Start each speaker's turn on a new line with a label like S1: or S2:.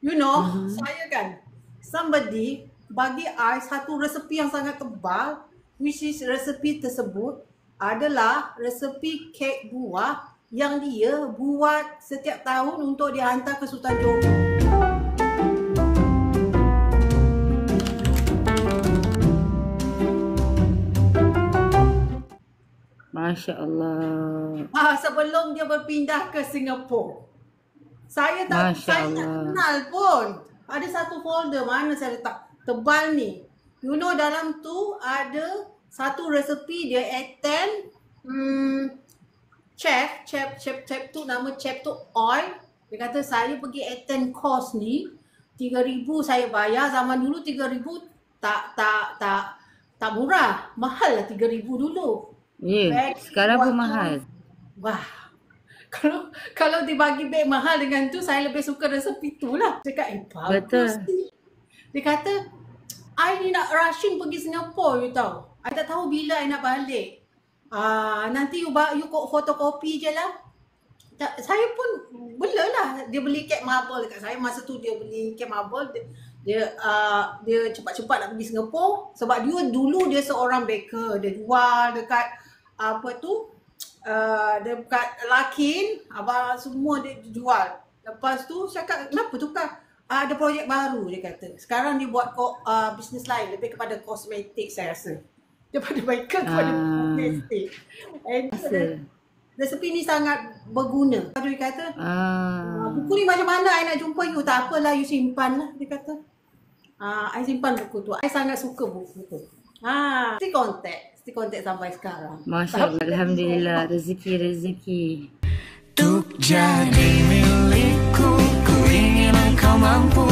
S1: Saya kan, somebody bagi I satu resepi yang sangat tebal, which is resepi tersebut adalah resepi kek buah yang dia buat setiap tahun untuk dihantar ke Sultan Johor.
S2: Masya Allah.
S1: Sebelum dia berpindah ke Singapura. Saya tak kenal pun. Ada satu folder mana saya letak tebal ni. Dalam tu ada satu resepi dia attend chef tu, nama chef tu Oil. Dia kata saya pergi attend course ni 3,000 saya bayar. Zaman dulu 3,000 tak murah. Mahal lah 3,000 dulu.
S2: Sekarang pun mahal.
S1: Wah. Kalau dibagi beg mahal dengan tu, saya lebih suka resepi tu lah. Dia kata, bagus ni. Dia kata, I ni nak rushing pergi Singapura, you tahu. I tak tahu bila I nak balik. Nanti you fotokopi je lah. Saya pun belalah. Dia beli kek marble dekat saya. Masa tu dia beli kek marble. Dia cepat-cepat nak pergi Singapura. Sebab dulu dia seorang baker. Dia jual dekat dekat Lakin, semua dia jual. Lepas tu saya kata, kenapa tukar? Ada projek baru dia kata. Sekarang dia buat bisnes lain, lebih kepada kosmetik saya rasa. Daripada baker kepada kosmetik. Resepi ni sangat berguna. Dia kata, buku ni macam mana I nak jumpa you? Tak apalah, you simpan lah. Dia kata, I simpan buku tu. I sangat suka buku tu. Still contact sampai sekarang.
S2: Masya Allah, Alhamdulillah, rezeki.
S3: Untuk jadi milikku, ku ingin engkau mampu.